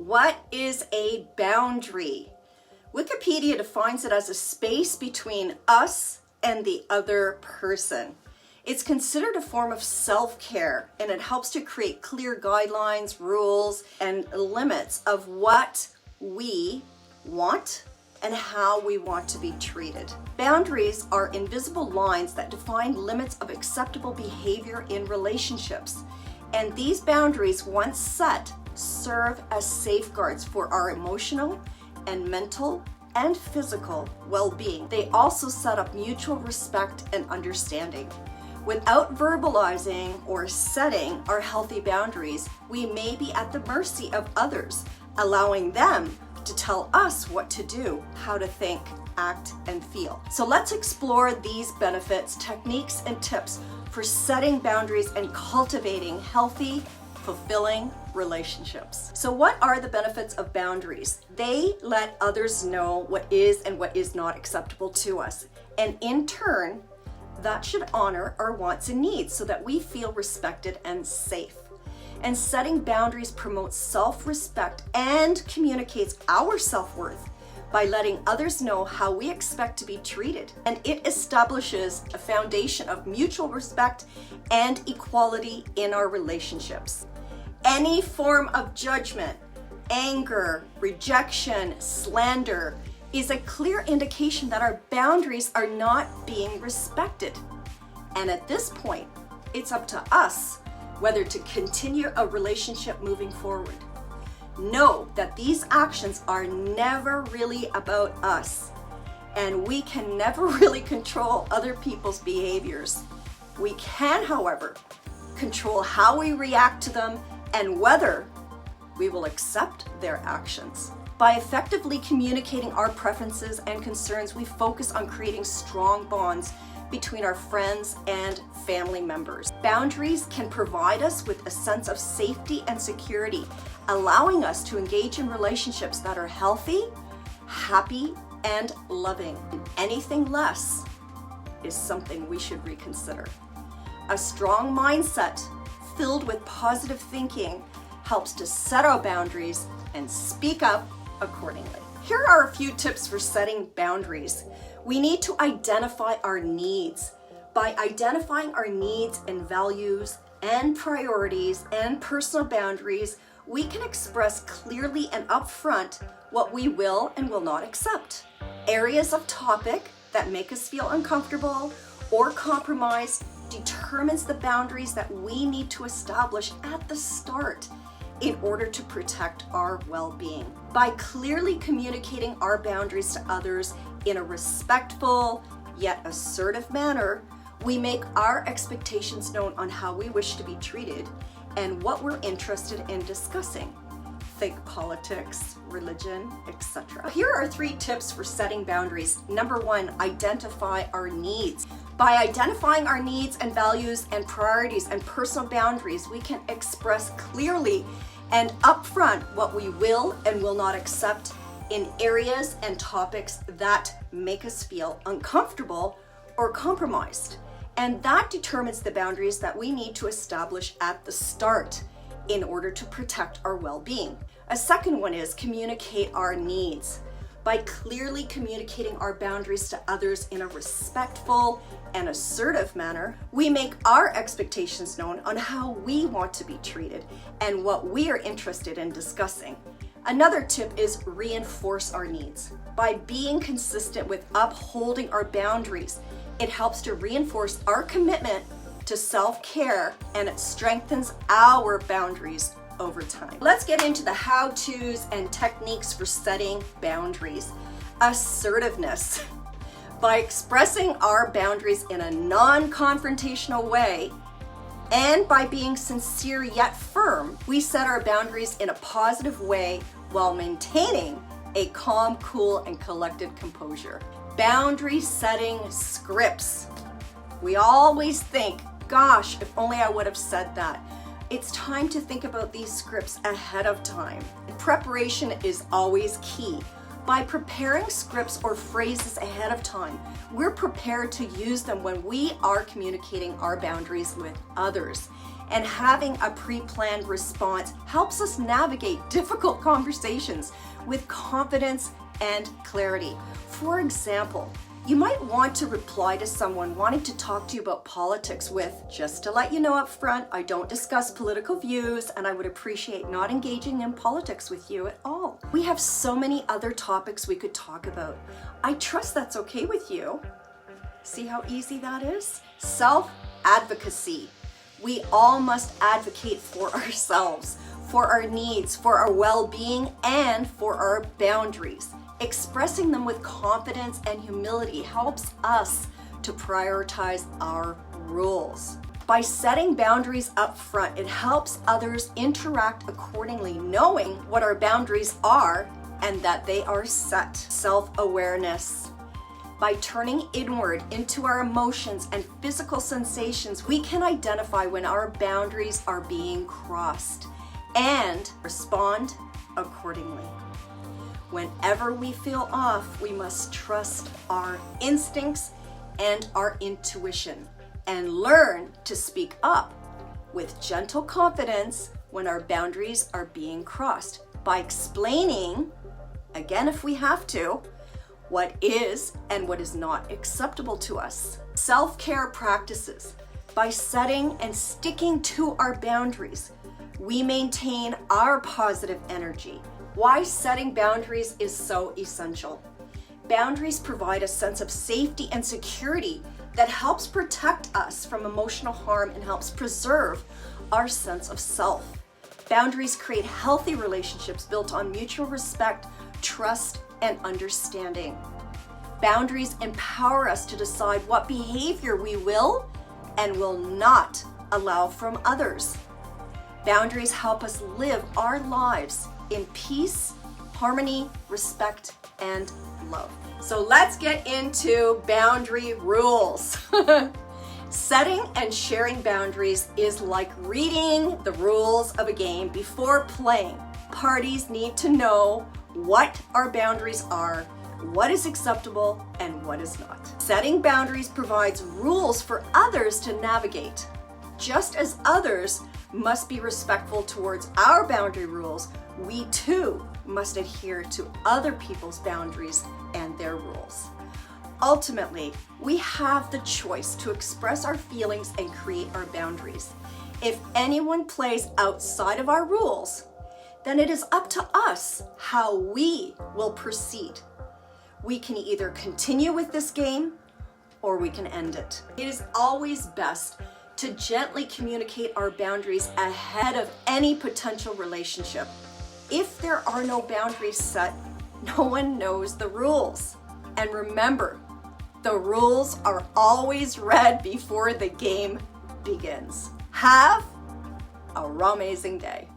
What is a boundary? Wikipedia defines it as a space between us and the other person. It's considered a form of self-care, and it helps to create clear guidelines, rules, and limits of what we want and how we want to be treated. Boundaries are invisible lines that define limits of acceptable behavior in relationships. And these boundaries, once set, serve as safeguards for our emotional and mental and physical well-being. They also set up mutual respect and understanding. Without verbalizing or setting our healthy boundaries, we may be at the mercy of others, allowing them to tell us what to do, how to think, act, and feel. So let's explore these benefits, techniques, and tips for setting boundaries and cultivating healthy, fulfilling relationships. So what are the benefits of boundaries? They let others know what is and what is not acceptable to us. And in turn, that should honor our wants and needs so that we feel respected and safe. And setting boundaries promotes self-respect and communicates our self-worth by letting others know how we expect to be treated. And it establishes a foundation of mutual respect and equality in our relationships. Any form of judgment, anger, rejection, slander is a clear indication that our boundaries are not being respected. And at this point, it's up to us whether to continue a relationship moving forward. Know that these actions are never really about us, and we can never really control other people's behaviors. We can, however, control how we react to them and whether we will accept their actions. By effectively communicating our preferences and concerns, we focus on creating strong bonds between our friends and family members. Boundaries can provide us with a sense of safety and security, allowing us to engage in relationships that are healthy, happy, and loving. Anything less is something we should reconsider. A strong mindset filled with positive thinking helps to set our boundaries and speak up accordingly. Here are a few tips for setting boundaries. We need to identify our needs. By identifying our needs and values and priorities and personal boundaries, we can express clearly and upfront what we will and will not accept. Areas of topic that make us feel uncomfortable or compromised determines the boundaries that we need to establish at the start in order to protect our well-being. By clearly communicating our boundaries to others in a respectful yet assertive manner, we make our expectations known on how we wish to be treated and what we're interested in discussing. Think politics, religion, etc. Here are 3 tips for setting boundaries. Number 1, identify our needs. By identifying our needs and values and priorities and personal boundaries, we can express clearly and upfront what we will and will not accept in areas and topics that make us feel uncomfortable or compromised. And that determines the boundaries that we need to establish at the start in order to protect our well-being. A second one is communicate our needs. By clearly communicating our boundaries to others in a respectful and assertive manner, we make our expectations known on how we want to be treated and what we are interested in discussing. Another tip is reinforce our needs. By being consistent with upholding our boundaries, it helps to reinforce our commitment to self-care, and it strengthens our boundaries over time. Let's get into the how-tos and techniques for setting boundaries. Assertiveness. By expressing our boundaries in a non-confrontational way and by being sincere yet firm, we set our boundaries in a positive way while maintaining a calm, cool, and collected composure. Boundary setting scripts. We always think, gosh, if only I would have said that. It's time to think about these scripts ahead of time. Preparation is always key. By preparing scripts or phrases ahead of time, we're prepared to use them when we are communicating our boundaries with others. And having a pre-planned response helps us navigate difficult conversations with confidence and clarity. For example, you might want to reply to someone wanting to talk to you about politics with, "Just to let you know up front, I don't discuss political views and I would appreciate not engaging in politics with you at all." We have so many other topics we could talk about. I trust that's okay with you. See how easy that is? Self-advocacy. We all must advocate for ourselves, for our needs, for our well-being, and for our boundaries. Expressing them with confidence and humility helps us to prioritize our rules. By setting boundaries up front, it helps others interact accordingly, knowing what our boundaries are and that they are set. Self-awareness. By turning inward into our emotions and physical sensations, we can identify when our boundaries are being crossed and respond accordingly. Whenever we feel off, we must trust our instincts and our intuition and learn to speak up with gentle confidence when our boundaries are being crossed by explaining, again if we have to, what is and what is not acceptable to us. Self-care practices. By setting and sticking to our boundaries, we maintain our positive energy. Why setting boundaries is so essential. Boundaries provide a sense of safety and security that helps protect us from emotional harm and helps preserve our sense of self. Boundaries create healthy relationships built on mutual respect, trust, and understanding. Boundaries empower us to decide what behavior we will and will not allow from others. Boundaries help us live our lives in peace, harmony, respect, and love. So let's get into boundary rules. Setting and sharing boundaries is like reading the rules of a game before playing. Parties need to know what our boundaries are, what is acceptable, and what is not. Setting boundaries provides rules for others to navigate. Just as others must be respectful towards our boundary rules, we too must adhere to other people's boundaries and their rules. Ultimately, we have the choice to express our feelings and create our boundaries. If anyone plays outside of our rules, then it is up to us how we will proceed. We can either continue with this game or we can end it. It is always best to gently communicate our boundaries ahead of any potential relationship. If there are no boundaries set, no one knows the rules. And remember, the rules are always read before the game begins. Have a amazing day.